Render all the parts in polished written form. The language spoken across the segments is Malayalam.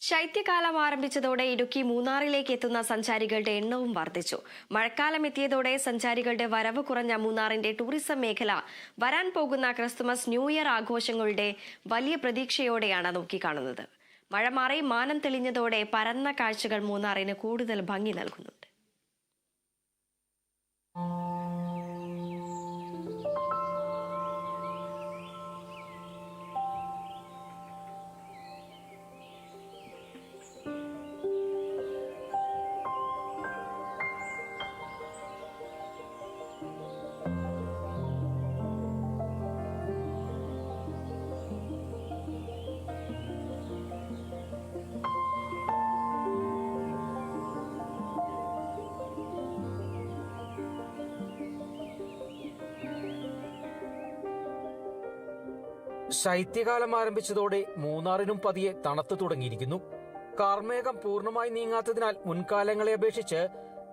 ശൈത്യകാലം ആരംഭിച്ചതോടെ ഇടുക്കി മൂന്നാറിലേക്ക് എത്തുന്ന സഞ്ചാരികളുടെ എണ്ണവും വർദ്ധിച്ചു. മഴക്കാലം എത്തിയതോടെ സഞ്ചാരികളുടെ വരവ് കുറഞ്ഞ മൂന്നാറിന്റെ ടൂറിസം മേഖല വരാൻ പോകുന്ന ക്രിസ്തുമസ് ന്യൂ ഇയർ ആഘോഷങ്ങളുടെ വലിയ പ്രതീക്ഷയോടെയാണ് നോക്കിക്കാണുന്നത്. മഴ മാറി മാനം തെളിഞ്ഞതോടെ പരന്ന കാഴ്ചകൾ മൂന്നാറിന് കൂടുതൽ ഭംഗി നൽകുന്നുണ്ട്. ശൈത്യകാലം ആരംഭിച്ചതോടെ മൂന്നാറിനും പതിയെ തണുത്തു തുടങ്ങിയിരിക്കുന്നു. കാർമേഘം പൂർണ്ണമായി നീങ്ങാത്തതിനാൽ മുൻകാലങ്ങളെ അപേക്ഷിച്ച്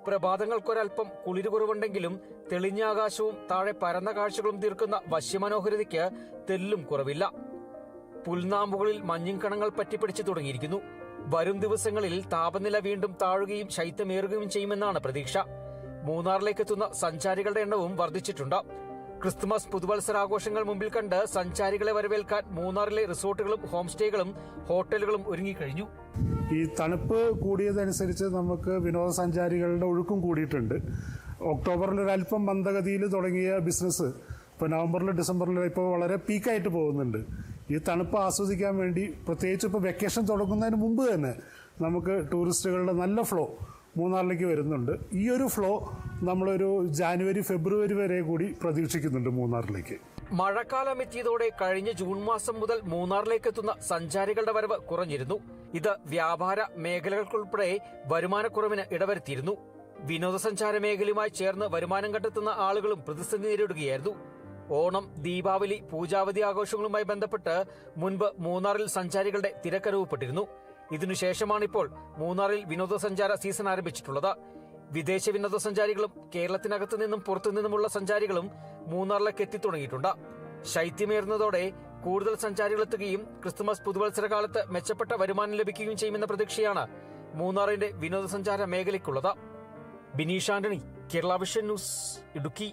പ്രഭാതങ്ങൾക്കൊരൽപ്പം കുളിര് കുറവുണ്ടെങ്കിലും തെളിഞ്ഞ ആകാശവും താഴെ പരന്ന കാഴ്ചകളും തീർക്കുന്ന വശ്യമനോഹരതയ്ക്ക് തെല്ലും കുറവില്ല. പുൽനാമ്പുകളിൽ മഞ്ഞിൻ കണങ്ങൾ പറ്റിപ്പിടിച്ചു തുടങ്ങിയിരിക്കുന്നു. വരും ദിവസങ്ങളിൽ താപനില വീണ്ടും താഴുകയും ശൈത്യമേറുകയും ചെയ്യുമെന്നാണ് പ്രതീക്ഷ. മൂന്നാറിലേക്കെത്തുന്ന സഞ്ചാരികളുടെ എണ്ണവും വർദ്ധിച്ചിട്ടുണ്ട്. ക്രിസ്തുമസ് പുതുവത്സരാഘോഷങ്ങൾ മുമ്പിൽ കണ്ട് സഞ്ചാരികളെ വരവേൽക്കാൻ മൂന്നാറിലെ റിസോർട്ടുകളും ഹോം സ്റ്റേകളും ഹോട്ടലുകളും ഒരുങ്ങിക്കഴിഞ്ഞു. ഈ തണുപ്പ് കൂടിയതനുസരിച്ച് നമുക്ക് വിനോദസഞ്ചാരികളുടെ ഒഴുക്കും കൂടിയിട്ടുണ്ട്. ഒക്ടോബറിൽ ഒരല്പം മന്ദഗതിയിൽ തുടങ്ങിയ ബിസിനസ് ഇപ്പോൾ നവംബറിലും ഡിസംബറിലും ഇപ്പോൾ വളരെ പീക്കായിട്ട് പോകുന്നുണ്ട്. ഈ തണുപ്പ് ആസ്വദിക്കാൻ വേണ്ടി പ്രത്യേകിച്ച് ഇപ്പോൾ വെക്കേഷൻ തുടങ്ങുന്നതിന് മുമ്പ് തന്നെ നമുക്ക് ടൂറിസ്റ്റുകളുടെ നല്ല ഫ്ലോ മൂന്നാറിലേക്ക് വരുന്നുണ്ട്. ഈ ഒരു ഫ്ലോ നമ്മളൊരു ജാനുവരി ഫെബ്രുവരി വരെ കൂടി പ്രതീക്ഷിക്കുന്നുണ്ട് മൂന്നാറിലേക്ക്. മഴക്കാലം എത്തിയതോടെ കഴിഞ്ഞ ജൂൺ മാസം മുതൽ മൂന്നാറിലേക്ക് എത്തുന്ന സഞ്ചാരികളുടെ വരവ് കുറഞ്ഞിരുന്നു. ഇത് വ്യാപാര മേഖലകൾക്കുൾപ്പെടെ വരുമാനക്കുറവിന് ഇടവരുത്തിയിരുന്നു. വിനോദസഞ്ചാര മേഖലയുമായി ചേർന്ന് വരുമാനം കണ്ടെത്തുന്ന ആളുകളും പ്രതിസന്ധി നേരിടുകയായിരുന്നു. ഓണം, ദീപാവലി, പൂജാവധി ആഘോഷങ്ങളുമായി ബന്ധപ്പെട്ട് മുൻപ് മൂന്നാറിൽ സഞ്ചാരികളുടെ തിരക്കനുഭവപ്പെട്ടിരുന്നു. ഇതിനുശേഷമാണിപ്പോൾ മൂന്നാറിൽ വിനോദസഞ്ചാര സീസൺ ആരംഭിച്ചിട്ടുള്ളത്. വിദേശ വിനോദസഞ്ചാരികളും കേരളത്തിനകത്തു നിന്നും പുറത്തുനിന്നുമുള്ള സഞ്ചാരികളും മൂന്നാറിലേക്ക് എത്തിത്തുടങ്ങിയിട്ടുണ്ട്. ശൈത്യമേറുന്നതോടെ കൂടുതൽ സഞ്ചാരികൾ എത്തുകയും ക്രിസ്തുമസ് പുതുവത്സരകാലത്ത് മെച്ചപ്പെട്ട വരുമാനം ലഭിക്കുകയും ചെയ്യുമെന്ന പ്രതീക്ഷയാണ് മൂന്നാറിന്റെ വിനോദസഞ്ചാര മേഖലയ്ക്കുള്ളത്. Bineesh Antony, Kerala vision news, Idukki.